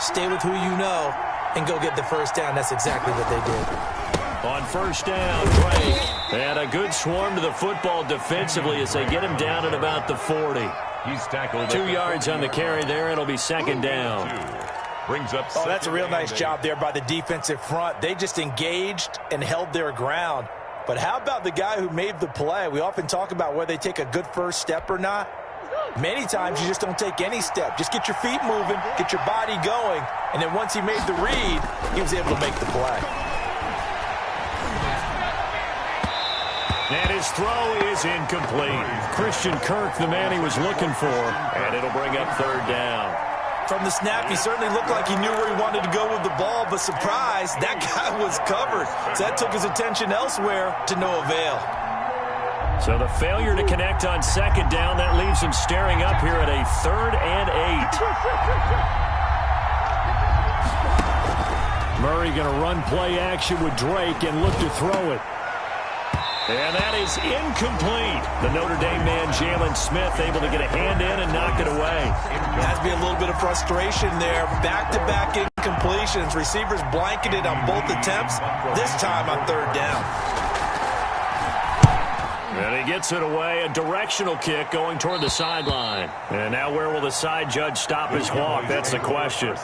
stay with who you know, and go get the first down. That's exactly what they did. On first down, Drake. And a good swarm to the football defensively as they get him down at about the 40. He's tackled 2 yards on the carry there. It'll be second down. Brings up that's a real nice job there by the defensive front. They just engaged and held their ground. But how about the guy who made the play? We often talk about whether they take a good first step or not. Many times you just don't take any step. Just get your feet moving, get your body going, and then once he made the read, he was able to make the play. And his throw is incomplete. Christian Kirk, the man he was looking for, and it'll bring up third down. From the snap, he certainly looked like he knew where he wanted to go with the ball, but surprise, that guy was covered. So that took his attention elsewhere to no avail. So the failure to connect on second down, that leaves him staring up here at a 3rd and 8. Murray going to run play action with Drake and look to throw it. And that is incomplete. The Notre Dame man, Jalen Smith, able to get a hand in and knock it away. Has to be a little bit of frustration there. Back-to-back incompletions. Receivers blanketed on both attempts, this time on third down. And he gets it away. A directional kick going toward the sideline. And now where will the side judge stop his walk? That's the question.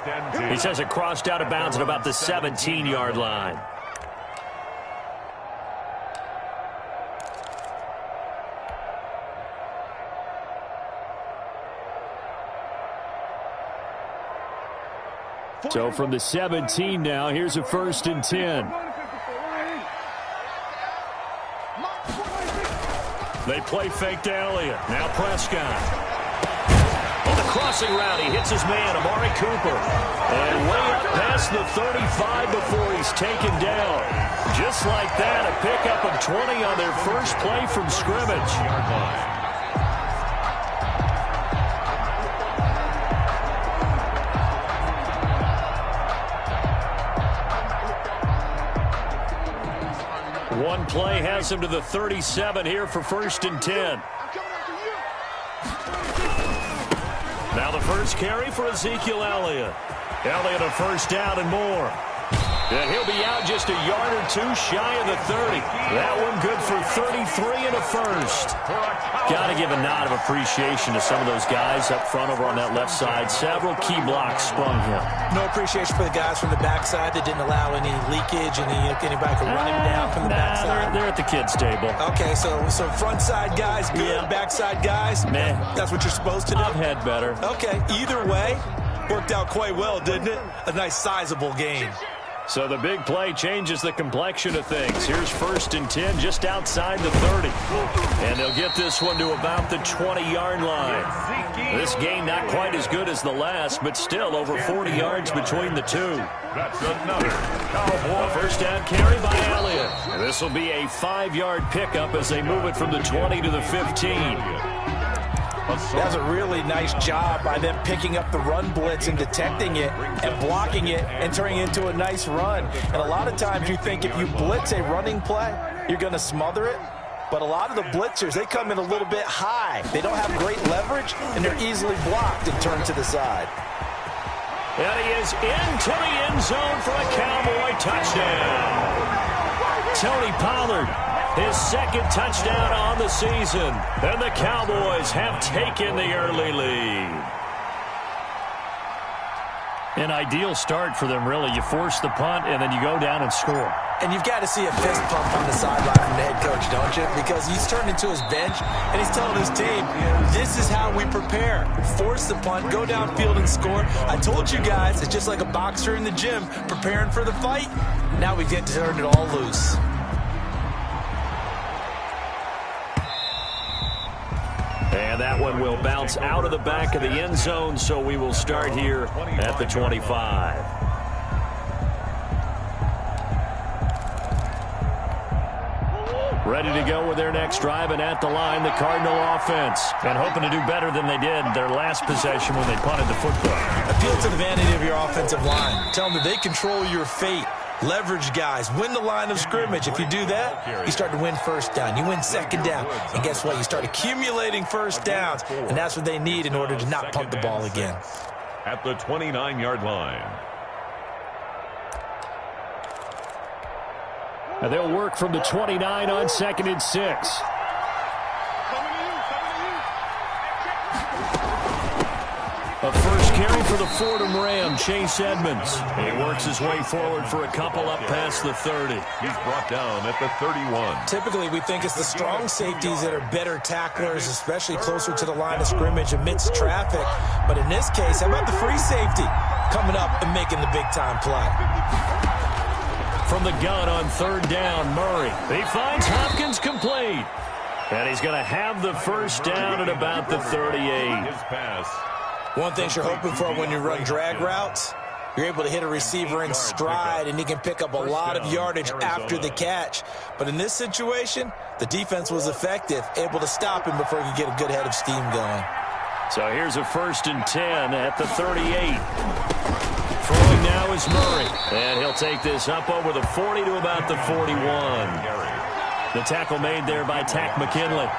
He says it crossed out of bounds at about the 17-yard line. So from the 17 now, here's a 1st and 10. They play fake to Elliott. Now Prescott. On the crossing route, he hits his man, Amari Cooper. And way up past the 35 before he's taken down. Just like that, a pickup of 20 on their first play from scrimmage. One play has him to the 37 here for 1st and 10. Now the first carry for Ezekiel Elliott. Elliott a first down and more. And he'll be out just a yard or two shy of the 30. That one good for 33 and a first. Got to give a nod of appreciation to some of those guys up front over on that left side. Several key blocks sprung him. No appreciation for the guys from the backside that didn't allow any leakage and anybody could run him down from the backside. They're at the kids' table. Okay, so front side guys good, backside guys, meh. That's what you're supposed to do? I've had better. Okay, either way, worked out quite well, didn't it? A nice sizable gain. So the big play changes the complexion of things. Here's 1st and 10 just outside the 30. And they'll get this one to about the 20-yard line. This gain not quite as good as the last, but still over 40 yards between the two. That's another Cowboy. A first down carry by Elliott. This will be a 5-yard pickup as they move it from the 20 to the 15. That's a really nice job by them picking up the run blitz and detecting it and blocking it and turning it into a nice run. And a lot of times you think if you blitz a running play, you're going to smother it. But a lot of the blitzers, they come in a little bit high. They don't have great leverage, and they're easily blocked and turned to the side. And he is into the end zone for a Cowboy touchdown. Tony Pollard, his 2nd touchdown on the season. And the Cowboys have taken the early lead. An ideal start for them, really. You force the punt, and then you go down and score. And you've got to see a fist pump on the sideline from the head coach, don't you? Because he's turned into his bench, and he's telling his team, this is how we prepare. Force the punt, go downfield and score. I told you guys, it's just like a boxer in the gym preparing for the fight. Now we get to turn it all loose. And that one will bounce out of the back of the end zone, so we will start here at the 25. Ready to go with their next drive, and at the line, the Cardinal offense. And hoping to do better than they did their last possession when they punted the football. Appeal to the vanity of your offensive line. Tell them that they control your fate. Leverage guys. Win the line of scrimmage. If you do that, you start to win first down. You win second down. And guess what? You start accumulating first downs. And that's what they need in order to not punt the ball again. at the 29-yard line. And they'll work from the 29 on 2nd and 6. A first carry for the Fordham Ram, Chase Edmonds. He works his way forward for a couple up past the 30. He's brought down at the 31. Typically, we think it's the strong safeties that are better tacklers, especially closer to the line of scrimmage amidst traffic. But in this case, how about the free safety coming up and making the big-time play? From the gun on 3rd down, Murray. He finds Hopkins complete. And he's going to have the first down at about the 38. His pass. One thing you're hoping for when you run drag routes, you're able to hit a receiver in stride, and he can pick up a lot of yardage after the catch. But in this situation, the defense was effective, able to stop him before he could get a good head of steam going. So here's a 1st and 10 at the 38. Throwing now is Murray. And he'll take this up over the 40 to about the 41. The tackle made there by Tack McKinley.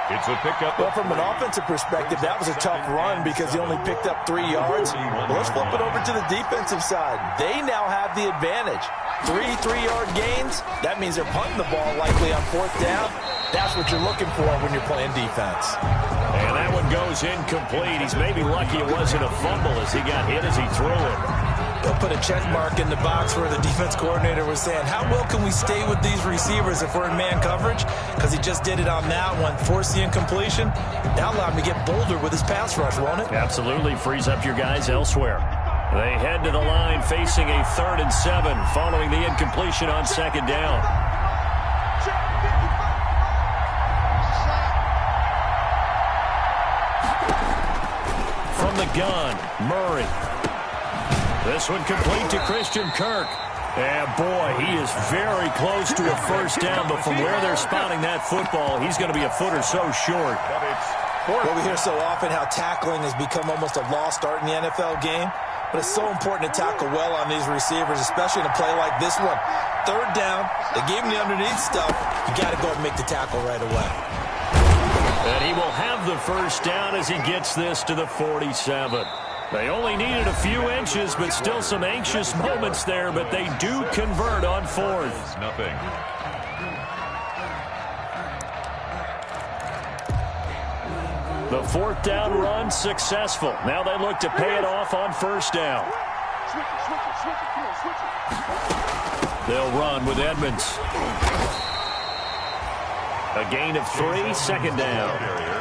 It's a pickup. Well, from an offensive perspective, that was a tough run because he only picked up 3 yards. Well, let's flip it over to the defensive side. They now have the advantage. 3-3-yard gains. That means they're punting the ball likely on 4th down. That's what you're looking for when you're playing defense. And that one goes incomplete. He's maybe lucky it wasn't a fumble as he got hit as he threw it. They'll put a check mark in the box where the defense coordinator was saying, how well can we stay with these receivers if we're in man coverage? Because he just did it on that one, forced the incompletion. That'll allow him to get bolder with his pass rush, won't it? Absolutely. Frees up your guys elsewhere. They head to the line facing a 3rd and 7 following the incompletion on 2nd down. From the gun, Murray. This one complete to Christian Kirk. And boy, he is very close to a first down, but from where they're spotting that football, he's going to be a foot or so short. Well, we hear so often how tackling has become almost a lost art in the NFL game, but it's so important to tackle well on these receivers, especially in a play like this one. 3rd down, they gave him the underneath stuff. You got to go and make the tackle right away. And he will have the first down as he gets this to the 47. They only needed a few inches, but still some anxious moments there, but they do convert on 4th. Nothing. The 4th down run successful. Now they look to pay it off on 1st down. They'll run with Edmonds. A gain of 3, 2nd down.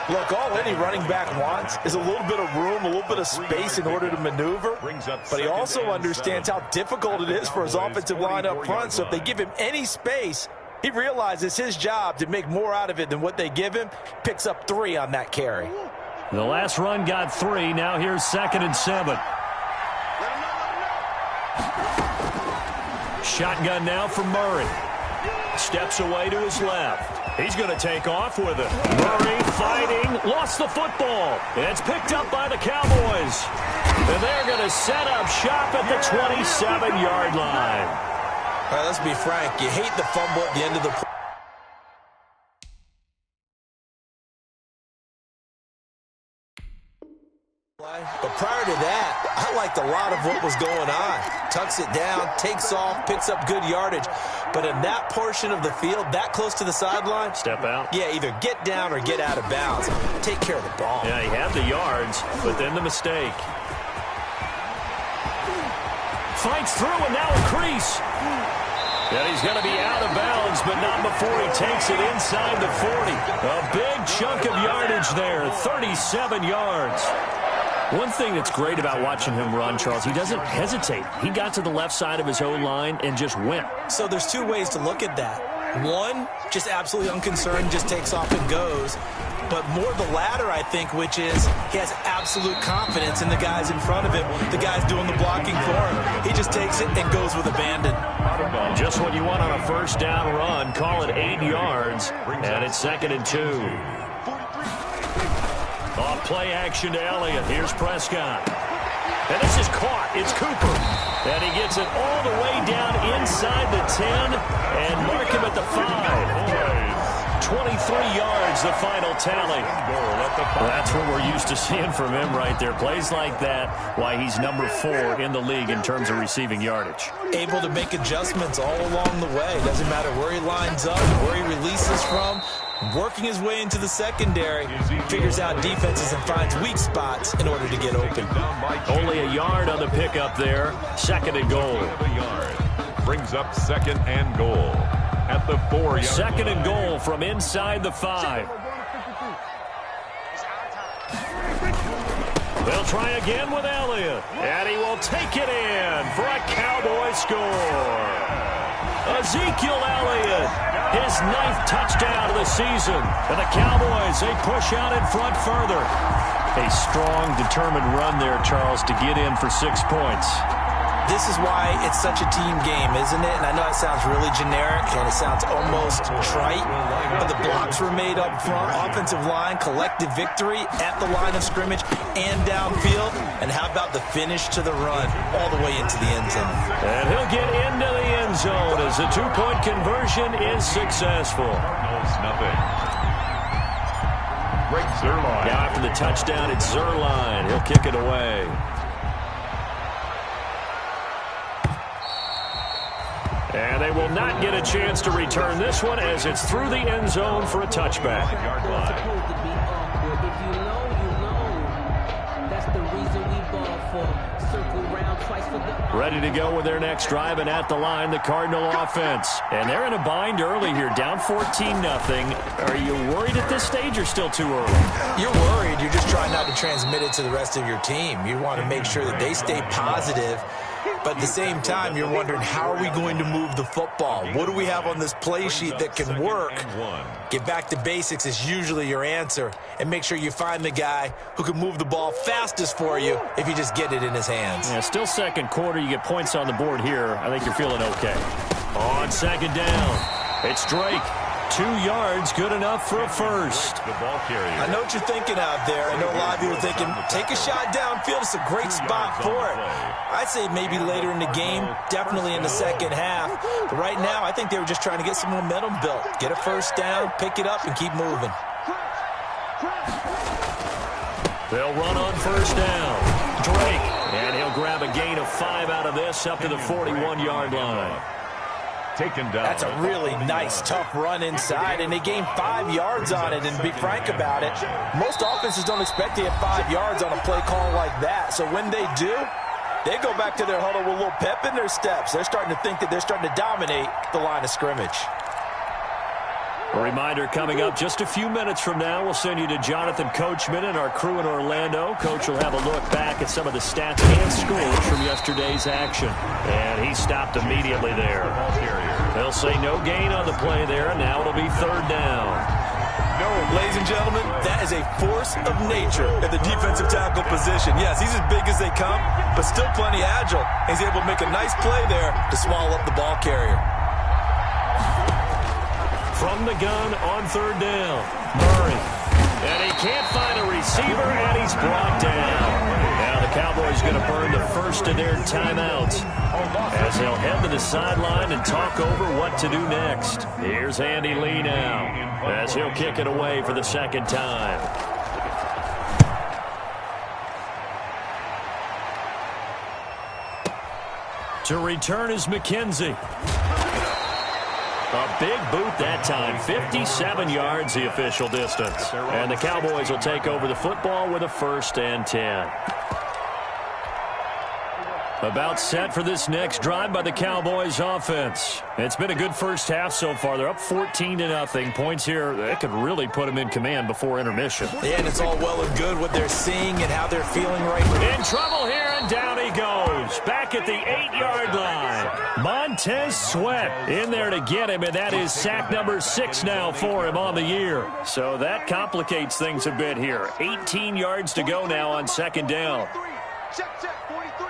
Look, all any running back wants is a little bit of room, a little bit of space in order to maneuver. But he also understands how difficult it is for his offensive line up front. So if they give him any space, he realizes his job to make more out of it than what they give him. Picks up 3 on that carry. The last run got 3. Now here's 2nd and 7. Shotgun now for Murray. Steps away to his left. He's going to take off with it. Murray fighting, lost the football. It's picked up by the Cowboys. And they're going to set up shop at the 27-yard line. All right, let's be frank. You hate the fumble at the end of the play. But prior to that, I liked a lot of what was going on. Tucks it down, takes off, picks up good yardage. But in that portion of the field, that close to the sideline, step out. Yeah, either get down or get out of bounds. Take care of the ball. Yeah, he had the yards, but then the mistake. Fights through and now a crease. And he's going to be out of bounds, but not before he takes it inside the 40. A big chunk of yardage there, 37 yards. One thing that's great about watching him run, Charles, he doesn't hesitate. He got to the left side of his O-line and just went. So there's 2 ways to look at that. One, just absolutely unconcerned, just takes off and goes. But more the latter, I think, which is he has absolute confidence in the guys in front of him, the guys doing the blocking for him. He just takes it and goes with abandon. Just what you want on a first down run. Call it 8 yards, and it's 2nd and 2. Off play action to Elliott. Here's Prescott. And this is caught. It's Cooper. And he gets it all the way down inside the 10 and mark him at the 5. 23 yards, the final tally. That's what we're used to seeing from him right there. Plays like that, why he's number 4 in the league in terms of receiving yardage. Able to make adjustments all along the way. Doesn't matter where he lines up, where he releases from. Working his way into the secondary, figures out defenses and finds weak spots in order to get open. Only a yard on the pickup there. 2nd and goal. Brings up 2nd and goal at the 4-yard line. 2nd and goal from inside the 5. They'll try again with Elliott, and he will take it in for a Cowboy score. Ezekiel Elliott, his 9th touchdown of the season. And the Cowboys, they push out in front further. A strong, determined run there, Charles, to get in for 6 points. This is why it's such a team game, isn't it? And I know it sounds really generic and it sounds almost trite, but the blocks were made up front, offensive line, collective victory at the line of scrimmage and downfield. And how about the finish to the run all the way into the end zone? And he'll get into the end zone as the 2-point conversion is successful. Nothing. Greg Zuerlein. Now after the touchdown, it's Zuerlein. He'll kick it away. And they will not get a chance to return this one as it's through the end zone for a touchback. Ready to go with their next drive, and at the line, the Cardinal offense. And they're in a bind early here, down 14-0. Are you worried at this stage or still too early? You're worried. You're just trying not to transmit it to the rest of your team. You want to make sure that they stay positive. But at the same time, you're wondering, how are we going to move the football? What do we have on this play sheet that can work? Get back to basics is usually your answer. And make sure you find the guy who can move the ball fastest for you if you just get it in his hands. Yeah, still 2nd quarter. You get points on the board here. I think you're feeling okay. On 2nd down, it's Drake. 2 yards, good enough for a first. The ball carrier. I know what you're thinking out there. I know a lot of you are thinking, take a shot downfield. It's a great spot for it. I'd say maybe later in the game, definitely in the second half. But right now, I think they were just trying to get some momentum built. Get a first down, pick it up, and keep moving. They'll run on first down. Drake, and he'll grab a gain of 5 out of this up to the 41-yard line. Taken down. That's a really nice, tough run inside, and they gained 5 yards on it. And to be frank about it, most offenses don't expect to get 5 yards on a play call like that. So when they do, they go back to their huddle with a little pep in their steps. They're starting to think that they're starting to dominate the line of scrimmage. A reminder coming up just a few minutes from now. We'll send you to Jonathan Coachman and our crew in Orlando. Coach will have a look back at some of the stats and scores from yesterday's action. And he stopped immediately there. They'll say no gain on the play there, and now it'll be 3rd down. No, ladies and gentlemen, that is a force of nature at the defensive tackle position. Yes, he's as big as they come, but still plenty agile. He's able to make a nice play there to swallow up the ball carrier. From the gun on 3rd down, Murray. And he can't find a receiver, and he's brought down. Now the Cowboys going to burn the first of their timeouts as they'll head to the sideline and talk over what to do next. Here's Andy Lee now as he'll kick it away for the 2nd time. To return is McKenzie. A big boot that time, 57 yards the official distance. And the Cowboys will take over the football with a 1st and 10. About set for this next drive by the Cowboys offense. It's been a good first half so far. They're up 14-0. Points here, that could really put them in command before intermission. Yeah, and it's all well and good what they're seeing and how they're feeling right now. In trouble here, and down he goes. Back at the 8-yard line. Montez Sweat in there to get him, and that is sack number 6 now for him on the year. So that complicates things a bit here. 18 yards to go now on 2nd down. Check, 43.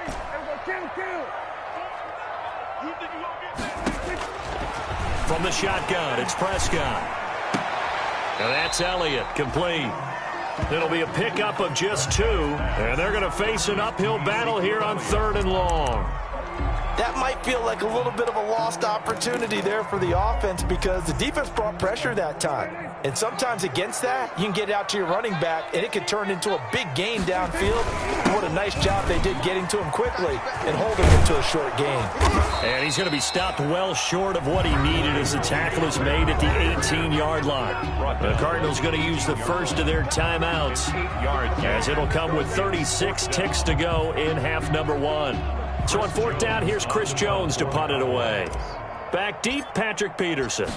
From the shotgun, it's Prescott. Now that's Elliott, complete. It'll be a pickup of just 2, and they're going to face an uphill battle here on 3rd and long. that might feel like a little bit of a lost opportunity there for the offense because the defense brought pressure that time. And sometimes against that, you can get out to your running back, and it could turn into a big gain downfield. What a nice job they did getting to him quickly and holding him to a short gain. And he's going to be stopped well short of what he needed as the tackle is made at the 18-yard line. The Cardinals going to use the first of their timeouts as it'll come with 36 ticks to go in half number 1. So on 4th down, here's Chris Jones to punt it away. Back deep, Patrick Peterson.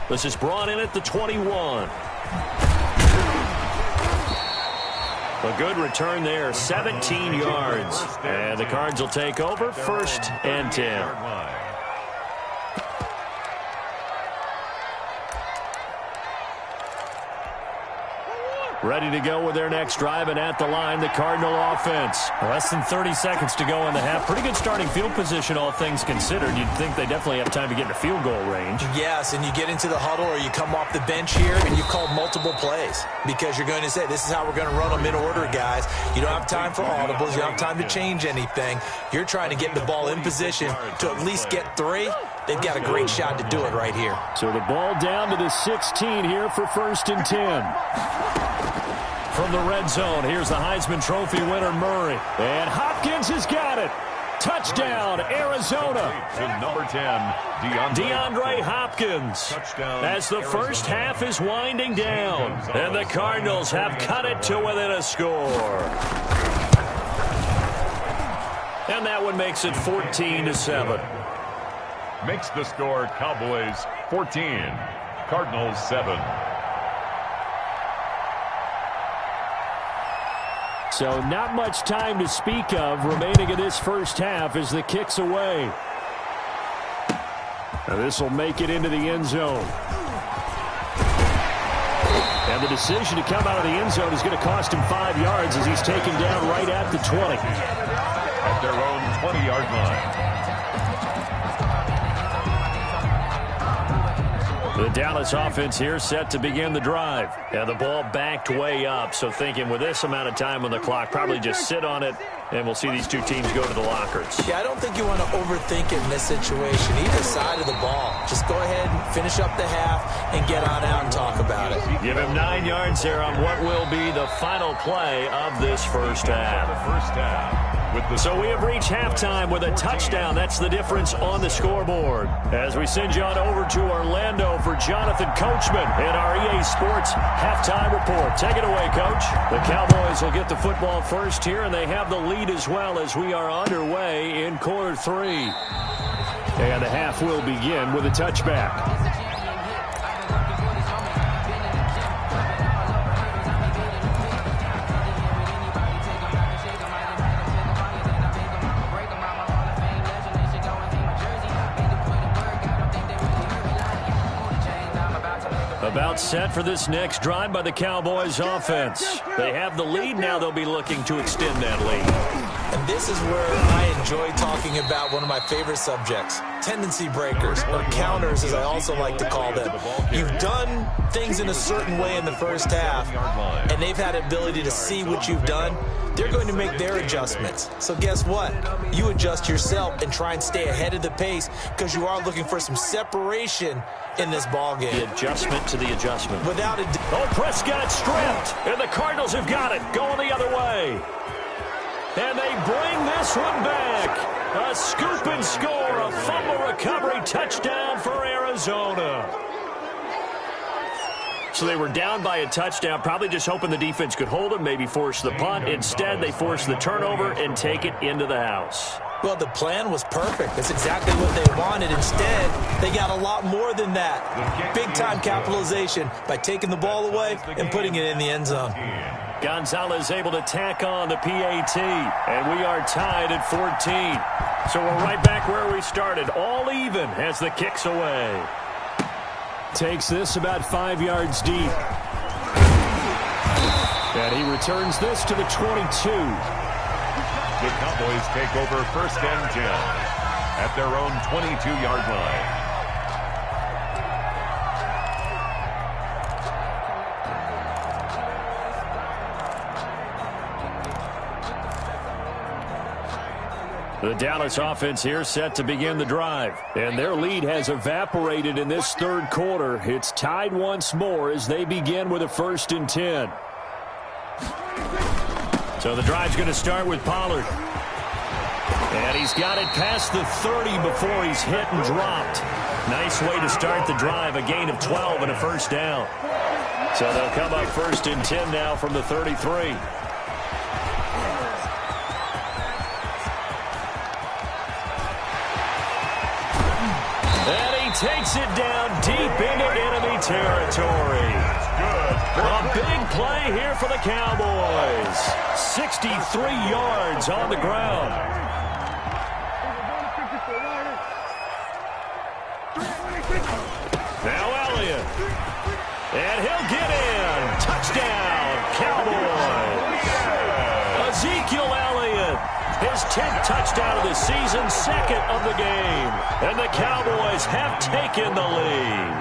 This is brought in at the 21. A good return there, 17 yards. And the Cards will take over, 1st and 10. Ready to go with their next drive, and at the line, the Cardinal offense. Less than 30 seconds to go in the half. Pretty good starting field position, all things considered. You'd think they definitely have time to get into field goal range. Yes, and you get into the huddle or you come off the bench here and you call multiple plays because you're going to say, this is how we're going to run them in order, guys. You don't have time for audibles. You don't have time to change anything. You're trying to get the ball in position to at least get 3. They've got a great shot to do it right here. So the ball down to the 16 here for 1st and 10. From the red zone, here's the Heisman Trophy winner, Murray. And Hopkins has got it. Touchdown, Arizona. To number 10, DeAndre Hopkins. Touchdown, as the first half is winding down. And the Cardinals have cut it to within a score. And that one makes it 14-7. Makes the score Cowboys 14, Cardinals 7. So not much time to speak of remaining in this first half as the kick's away. Now this will make it into the end zone. And the decision to come out of the end zone is going to cost him 5 yards as he's taken down right at the 20. At their own 20-yard line. The Dallas offense here set to begin the drive. And the ball backed way up, so thinking with this amount of time on the clock, probably just sit on it, and we'll see these two teams go to the lockers. Yeah, I don't think you want to overthink it in this situation. Either side of the ball. Just go ahead and finish up the half and get on out and talk about it. Give him 9 yards there on what will be the final play of this first half. So we have reached halftime with a touchdown. That's the difference on the scoreboard. As we send you on over to Orlando for Jonathan Coachman in our EA Sports halftime report. Take it away, Coach. The Cowboys will get the football first here, and they have the lead as well as we are underway in quarter 3. And the half will begin with a touchback. About set for this next drive by the Cowboys offense. They have the lead. Now they'll be looking to extend that lead. And this is where I enjoy talking about one of my favorite subjects, tendency breakers, or counters as I also like to call them. You've done things in a certain way in the first half, and they've had the ability to see what you've done. They're going to make their adjustments. So guess what? You adjust yourself and try and stay ahead of the pace because you are looking for some separation in this ball game. The adjustment to the adjustment. Without a... Oh, Prescott stripped, and the Cardinals have got it, going the other way. And they bring this one back. A scoop and score, a fumble recovery touchdown for Arizona. So they were down by a touchdown, probably just hoping the defense could hold them, maybe force the punt. Instead, they force the turnover and take it into the house. Well, the plan was perfect. That's exactly what they wanted. Instead, they got a lot more than that. Big-time capitalization by taking the ball away and putting it in the end zone. Gonzalez able to tack on the PAT, and we are tied at 14. So we're right back where we started, all even as the kick's away. Takes this about 5 yards deep. And he returns this to the 22. The Cowboys take over 1st and 10 at their own 22-yard line. The Dallas offense here set to begin the drive. And their lead has evaporated in this third quarter. It's tied once more as they begin with a 1st and 10. So the drive's going to start with Pollard. And he's got it past the 30 before he's hit and dropped. Nice way to start the drive, a gain of 12 and a 1st down. So they'll come up 1st and 10 now from the 33. Takes it down deep into enemy territory. A big play here for the Cowboys. 63 yards on the ground. Now Elliott. And he'll get in. Touchdown, Cowboys. Ezekiel Elliott. His 10th touchdown of the season, 2nd of the game. And the Cowboys have taken the lead.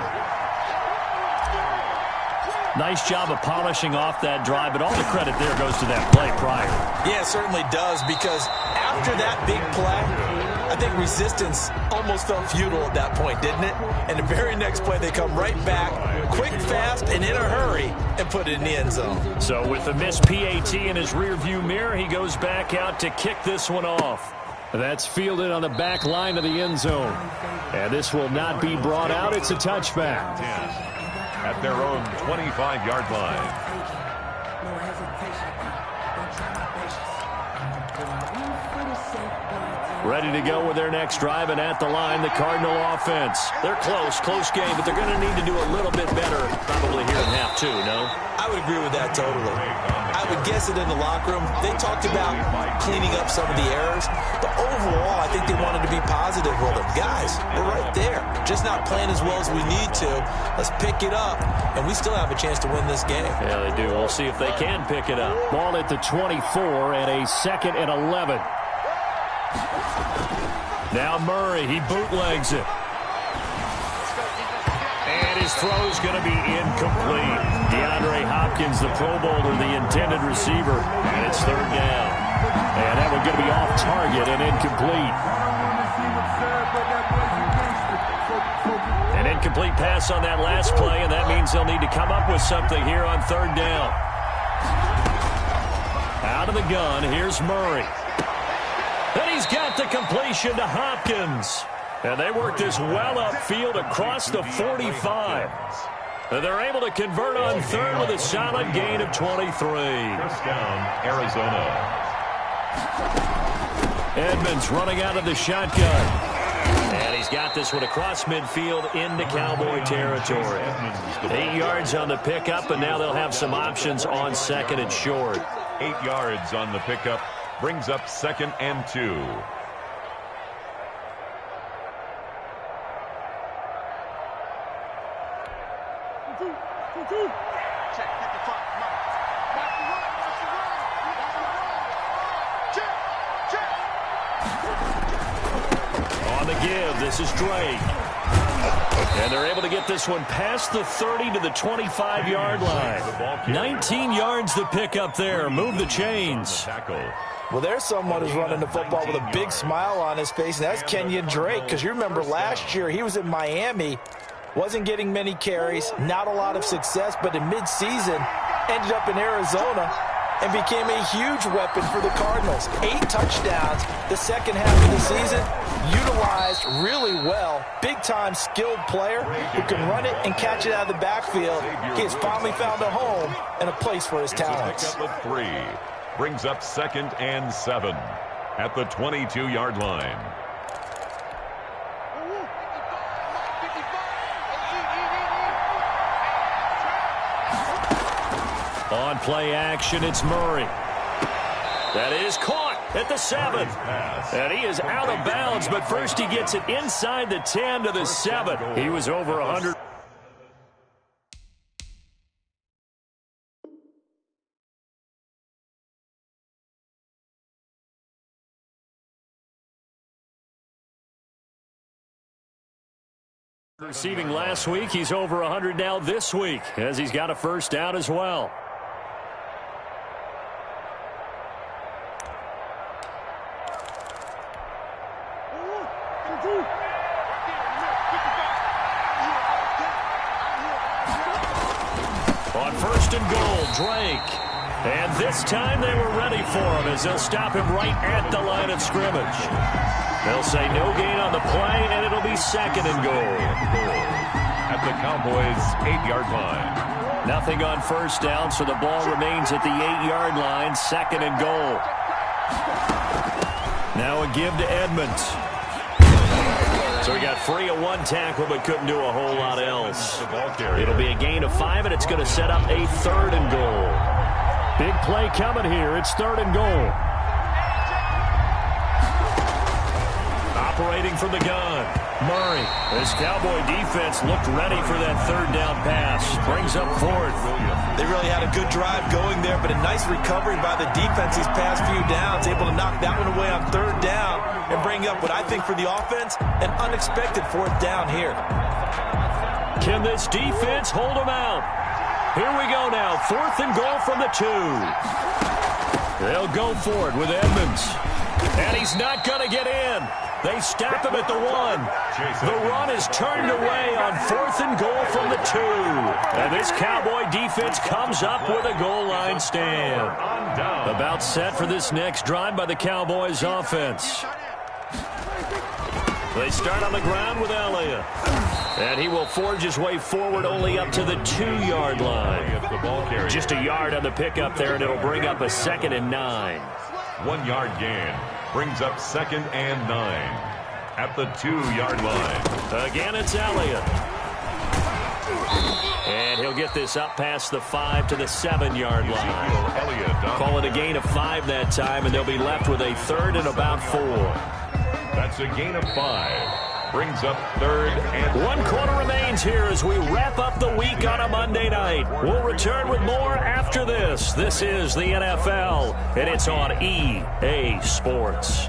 Nice job of polishing off that drive, but all the credit there goes to that play prior. Yeah, it certainly does, because after that big play, I think resistance almost felt futile at that point, didn't it? And the very next play, they come right back, quick, fast, and in a hurry, and put it in the end zone. So with the missed PAT in his rearview mirror, he goes back out to kick this one off. That's fielded on the back line of the end zone. And this will not be brought out. It's a touchback. At their own 25-yard line. Ready to go with their next drive, and at the line, the Cardinal offense. They're close game, but they're going to need to do a little bit better probably here in half 2, no? I would agree with that totally. I would guess it in the locker room. They talked about cleaning up some of the errors, but overall, I think they wanted to be positive with them. Guys, we're right there. Just not playing as well as we need to. Let's pick it up, and we still have a chance to win this game. Yeah, they do. We'll see if they can pick it up. Ball at the 24 and a 2nd and 11. Now Murray, he bootlegs it. And his throw's going to be incomplete. DeAndre Hopkins, the Pro Bowler, the intended receiver. And it's 3rd down. And that one's going to be off target and incomplete. An incomplete pass on that last play, and that means they'll need to come up with something here on 3rd down. Out of the gun, here's Murray. And he's got the completion to Hopkins. And they work this well upfield across the 45. And they're able to convert on 3rd with a solid gain of 23. First down, Arizona. Edmonds running out of the shotgun. And he's got this one across midfield into Cowboy territory. 8 yards on the pickup, and now they'll have some options on 2nd and short. 8 yards on the pickup. Brings up 2nd and 2. On the give, this is Drake. And they're able to get this one past the 30 to the 25-yard line. 19 yards to pick up there. Move the chains. Well, there's someone who's running the football with a big smile on his face, and that's Kenyon Drake, because you remember last year he was in Miami, wasn't getting many carries, not a lot of success, but in midseason ended up in Arizona and became a huge weapon for the Cardinals. 8 touchdowns the second half of the season, utilized really well. Big-time skilled player who can run it and catch it out of the backfield. He has finally found a home and a place for his talents. Brings up 2nd and 7 at the 22-yard line. On play action, it's Murray. That is caught at the 7. And he is out of bounds, but first he gets it inside the 10 to the 7. He was over 100. Receiving last week, he's over 100 now this week, as he's got a first down as well. first and goal, Drake. And this time they were ready for him as they'll stop him right at the line of scrimmage. They'll say no gain on the play, and it'll be second and goal. At the Cowboys' 8-yard line. Nothing on first down, so the ball remains at the 8-yard line, second and goal. Now a give to Edmonds. So he got free of one tackle but couldn't do a whole lot else. It'll be a gain of 5, and it's going to set up a third and goal. Big play coming here. It's third and goal. Operating from the gun, Murray. This Cowboy defense looked ready for that third down pass. Brings up fourth. They really had a good drive going there, but a nice recovery by the defense these past few downs. Able to knock that one away on third down and bring up what I think for the offense, an unexpected fourth down here. Can this defense hold them out? Here we go now. Fourth and goal from the 2. They'll go for it with Edmonds. And he's not going to get in. They stop him at the 1. The run is turned away on fourth and goal from the 2. And this Cowboy defense comes up with a goal line stand. About set for this next drive by the Cowboys offense. They start on the ground with Elliott. And he will forge his way forward only up to the 2-yard line. Just a yard on the pickup there, and it'll bring up a second and 9. 1-yard gain brings up second and 9 at the 2-yard line. Again, it's Elliott. And he'll get this up past the 5 to the 7-yard line. Call it a gain of 5 that time, and they'll be left with a third and about 4. That's a gain of 5. Brings up third and 1 quarter remains here as we wrap up the week on a Monday night. We'll return with more after this. This is the NFL, and it's on EA Sports.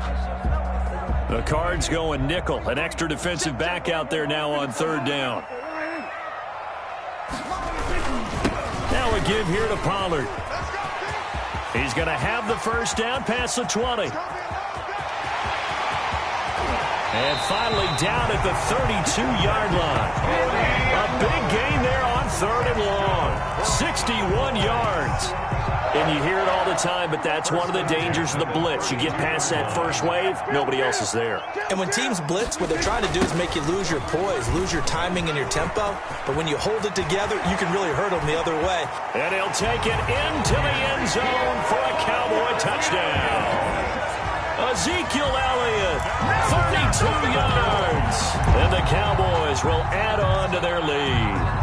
The Cards going nickel. An extra defensive back out there now on third down. Now a give here to Pollard. He's going to have the first down past the 20. And finally down at the 32-yard line. A big gain there on third and long. 61 yards. And you hear it all the time, but that's one of the dangers of the blitz. You get past that first wave, nobody else is there. And when teams blitz, what they're trying to do is make you lose your poise, lose your timing and your tempo. But when you hold it together, you can really hurt them the other way. And he'll take it into the end zone for a Cowboy touchdown. Ezekiel Elliott, 32 yards. And the Cowboys will add on to their lead.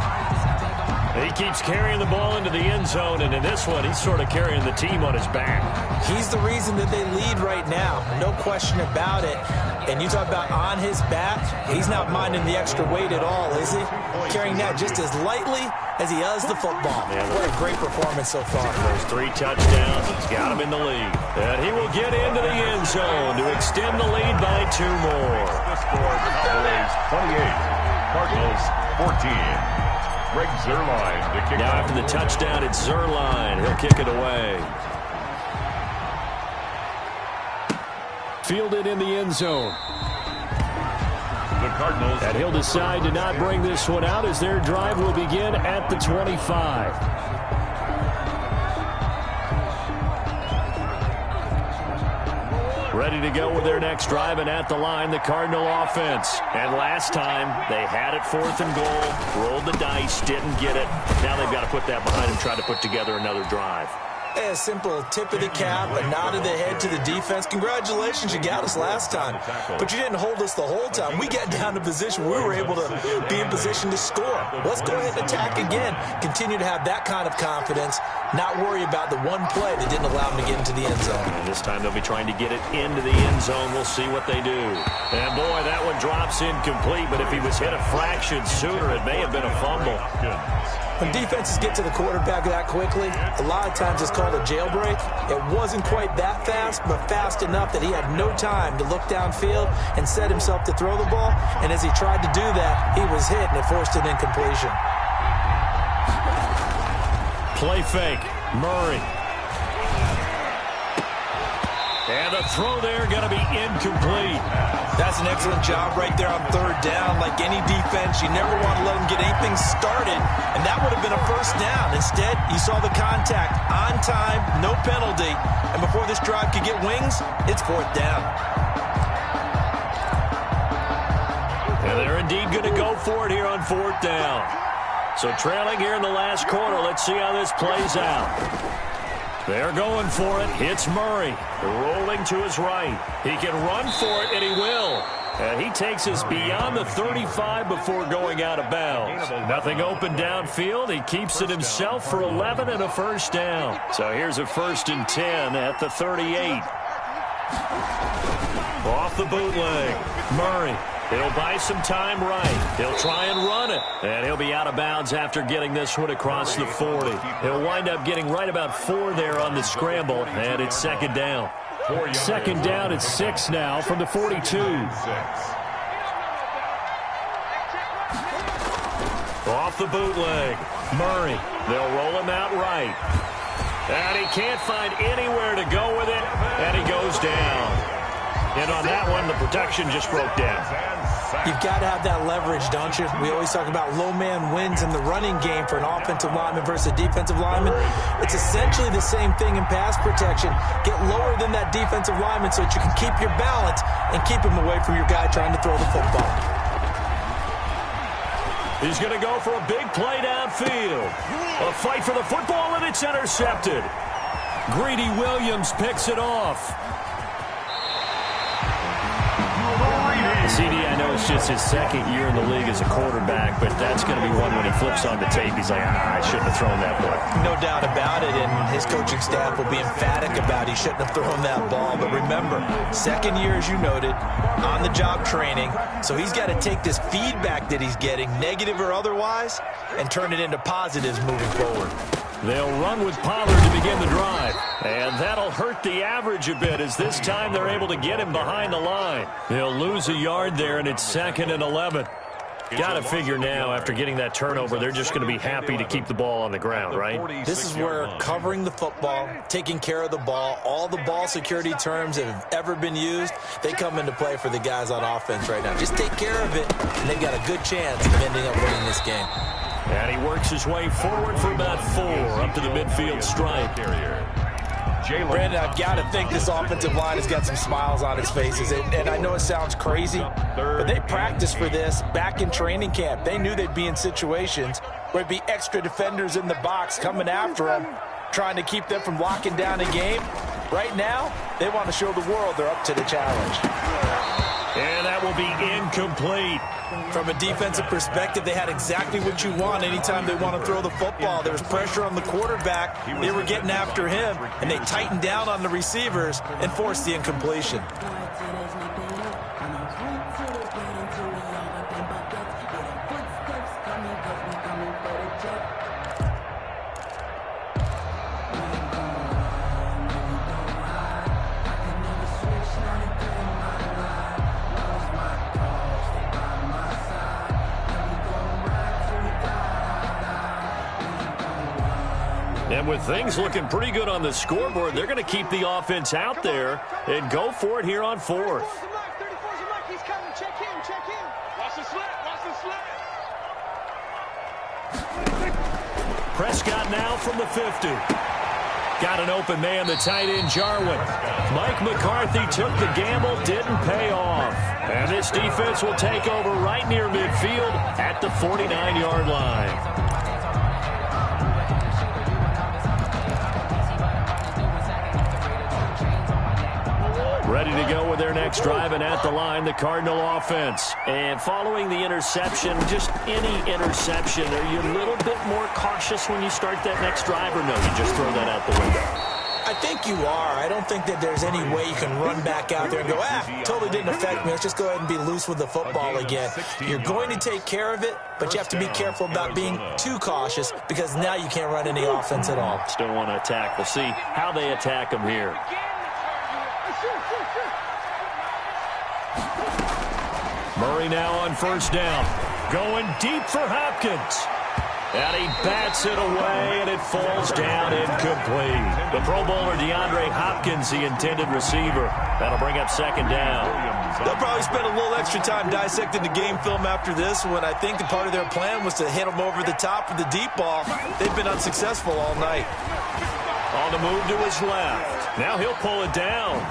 He keeps carrying the ball into the end zone, and in this one, he's sort of carrying the team on his back. He's the reason that they lead right now. No question about it. And you talk about on his back, he's not minding the extra weight at all, is he? Carrying that just as lightly as he does the football. Man, what a great performance so far. Those 3 touchdowns, he's got him in the lead. And he will get into the end zone to extend the lead by 2 more. The score, Cowboys 28, Cardinals 14. Greg Zuerlein to kick now off. after the touchdown, it's Zuerlein. He'll kick it away. Fielded in the end zone. The Cardinals. And he'll decide to not bring this one out as their drive will begin at the 25. Ready to go with their next drive, and at the line, the Cardinal offense. And last time, they had it 4th and goal, rolled the dice, didn't get it. Now they've got to put that behind them, try to put together another drive. A simple tip of the cap, a nod of the head to the defense. Congratulations, you got us last time. But you didn't hold us the whole time. We got down to position where we were able to be in position to score. Let's go ahead and attack again. Continue to have that kind of confidence. Not worry about the one play that didn't allow them to get into the end zone. And this time they'll be trying to get it into the end zone. We'll see what they do. And boy, that one drops incomplete. But if he was hit a fraction sooner, it may have been a fumble. When defenses get to the quarterback that quickly, a lot of times it's called a jailbreak. It wasn't quite that fast, but fast enough that he had no time to look downfield and set himself to throw the ball. And as he tried to do that, he was hit, and it forced an incompletion. Play fake. Murray. And the throw there going to be incomplete. That's an excellent job right there on third down. Like any defense, you never want to let them get anything started, and that would have been a first down. Instead, you saw the contact on time, no penalty, and before this drive could get wings, it's fourth down. And they're indeed going to go for it here on fourth down. So trailing here in the last quarter, let's see how this plays out. They're going for it. It's Murray. Rolling to his right. He can run for it, and he will. And he takes us beyond the 35 before going out of bounds. Nothing open downfield. He keeps it himself for 11 and a first down. So here's a 1st and 10 at the 38. Off the bootleg. Murray. He'll buy some time right. He'll try and run it. And he'll be out of bounds after getting this one across the 40. He'll wind up getting right about 4 there on the scramble, and it's second down. Second down at 6 now from the 42. Off the bootleg. Murray. They'll roll him out right. And he can't find anywhere to go with it, and he goes down. And on that one, the protection just broke down. You've got to have that leverage, don't you? We always talk about low man wins in the running game for an offensive lineman versus a defensive lineman. It's essentially the same thing in pass protection. Get lower than that defensive lineman so that you can keep your balance and keep him away from your guy trying to throw the football. He's going to go for a big play downfield. A fight for the football, and it's intercepted. Greedy Williams picks it off. CD, I know it's just his second year in the league as a quarterback, but that's going to be one when he flips on the tape. He's like, I shouldn't have thrown that ball. No doubt about it, and his coaching staff will be emphatic about he shouldn't have thrown that ball. But remember, second year, as you noted, on-the-job training, so he's got to take this feedback that he's getting, negative or otherwise, and turn it into positives moving forward. They'll run with Pollard to begin the drive. And that'll hurt the average a bit as this time they're able to get him behind the line. They'll lose a yard there, and it's 2nd and 11. Got to figure now, after getting that turnover, they're just going to be happy to keep the ball on the ground, right? This is where covering the football, taking care of the ball, all the ball security terms that have ever been used, they come into play for the guys on offense right now. Just take care of it, and they've got a good chance of ending up winning this game. And he works his way forward for about 4 up to the midfield stripe. Brandon, I've got to think this offensive line has got some smiles on its faces. And I know it sounds crazy, but they practiced for this back in training camp. They knew they'd be in situations where there'd be extra defenders in the box coming after them, trying to keep them from locking down a game. Right now, they want to show the world they're up to the challenge. And that will be incomplete. From a defensive perspective, they had exactly what you want anytime they want to throw the football. There was pressure on the quarterback. They were getting after him, and they tightened down on the receivers and forced the incompletion. And with things looking pretty good on the scoreboard, they're going to keep the offense out there and go for it here on 4th. Prescott now from the 50. Got an open man, the tight end, Jarwin. Mike McCarthy took the gamble, didn't pay off. And this defense will take over right near midfield at the 49-yard line. Ready to go with their next drive, and at the line, the Cardinal offense. And following the interception, just any interception, are you a little bit more cautious when you start that next drive, or no, you just throw that out the window? I think you are. I don't think that there's any way you can run back out there and go, totally didn't affect me. Let's just go ahead and be loose with the football again. You're going to take care of it, but you have to be careful about being too cautious because now you can't run any offense at all. Still want to attack. We'll see how they attack them here. Murray now on first down. Going deep for Hopkins. And he bats it away, and it falls down incomplete. The Pro Bowler DeAndre Hopkins, the intended receiver. That'll bring up second down. They'll probably spend a little extra time dissecting the game film after this one. I think the part of their plan was to hit him over the top of the deep ball. They've been unsuccessful all night. On the move to his left. Now he'll pull it down.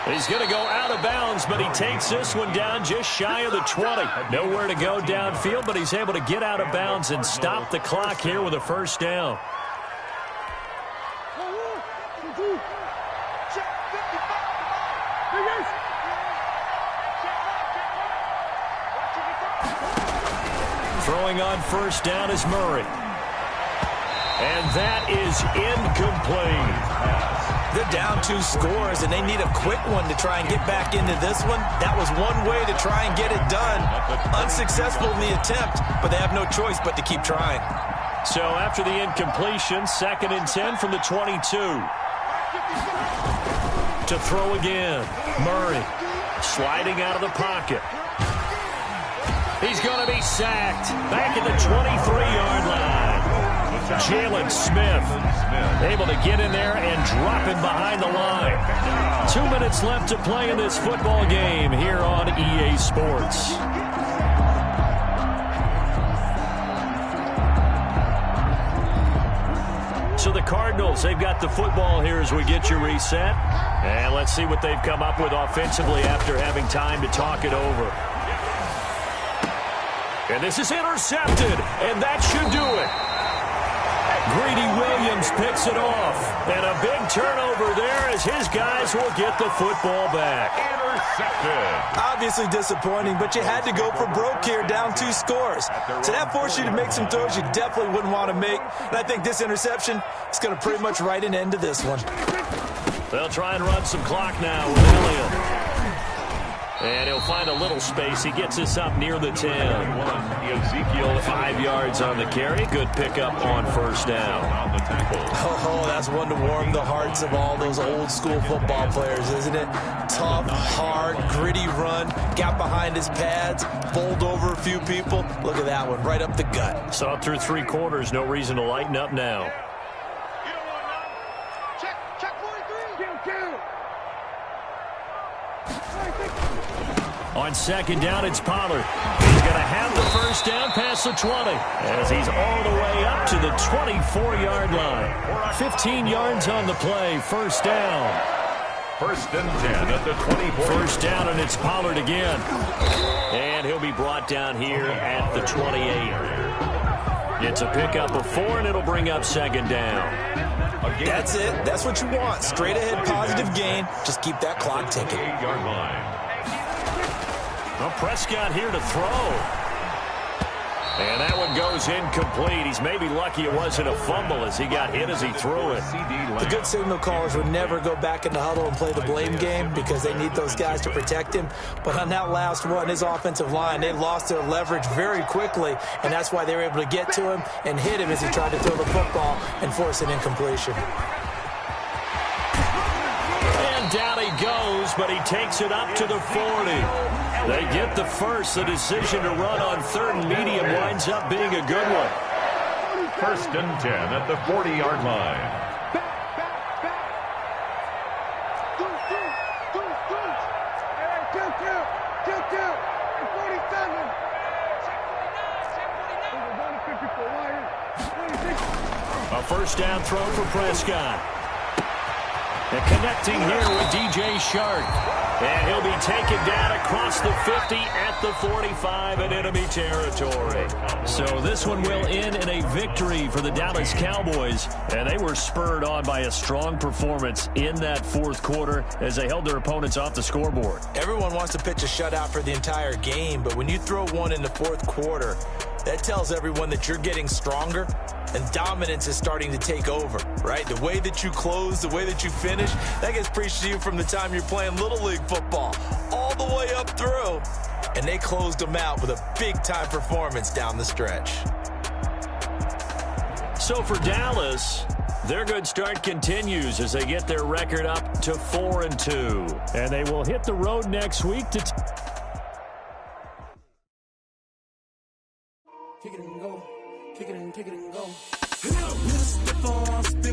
He's going to go out of bounds, but he takes this one down just shy of the 20. Nowhere to go downfield, but he's able to get out of bounds and stop the clock here with a first down. Throwing on first down is Murray. And that is incomplete. They're down 2 scores, and they need a quick one to try and get back into this one. That was one way to try and get it done. Unsuccessful in the attempt, but they have no choice but to keep trying. So after the incompletion, 2nd and 10 from the 22. To throw again. Murray sliding out of the pocket. He's going to be sacked. Back at the 23-yard line. Jalen Smith able to get in there and drop him behind the line. 2 minutes left to play in this football game here on EA Sports. So the Cardinals, they've got the football here as we get you reset. And let's see what they've come up with offensively after having time to talk it over. And this is intercepted, and that should do it. Greedy Williams picks it off. And a big turnover there as his guys will get the football back. Intercepted. Obviously disappointing, but you had to go for broke here, down 2 scores. So that forced you to make some throws you definitely wouldn't want to make. And I think this interception is going to pretty much write an end to this one. They'll try and run some clock now with Elliott. And he'll find a little space. He gets us up near the 10. Ezekiel, 5 yards on the carry. Good pickup on first down. Oh, that's one to warm the hearts of all those old school football players, isn't it? Tough, hard, gritty run. Got behind his pads, bowled over a few people. Look at that one, right up the gut. Saw through 3 quarters. No reason to lighten up now. On second down, it's Pollard. He's going to have the first down past the 20 as he's all the way up to the 24-yard line. 15 yards on the play, first down. 1st and 10 at the 24. First down, and it's Pollard again. And he'll be brought down here at the 28. It's a pickup of 4, and it'll bring up second down. That's it. That's what you want. Straight ahead, positive gain. Just keep that clock ticking. 8-yard line. Well, Prescott here to throw. And that one goes incomplete. He's maybe lucky it wasn't a fumble as he got hit as he threw it. The good signal callers would never go back in the huddle and play the blame game because they need those guys to protect him. But on that last one, his offensive line, they lost their leverage very quickly, and that's why they were able to get to him and hit him as he tried to throw the football and force an incompletion. And down he goes, but he takes it up to the 40. They get the first. The decision to run on 3rd and medium winds up being a good one. 1st and 10 at the 40-yard line. A first down throw for Prescott. And connecting here with DJ Shark. And he'll be taken down across the 50 at the 45 in enemy territory. So this one will end in a victory for the Dallas Cowboys. And they were spurred on by a strong performance in that 4th quarter as they held their opponents off the scoreboard. Everyone wants to pitch a shutout for the entire game, but when you throw one in the 4th quarter, that tells everyone that you're getting stronger and dominance is starting to take over, right? The way that you close, the way that you finish, that gets preached to you from the time you're playing Little League football all the way up through. And they closed them out with a big-time performance down the stretch. So for Dallas, their good start continues as they get their record up to 4-2. And they will hit the road next week to... Kick it and go. Kick it and go. With a stiff on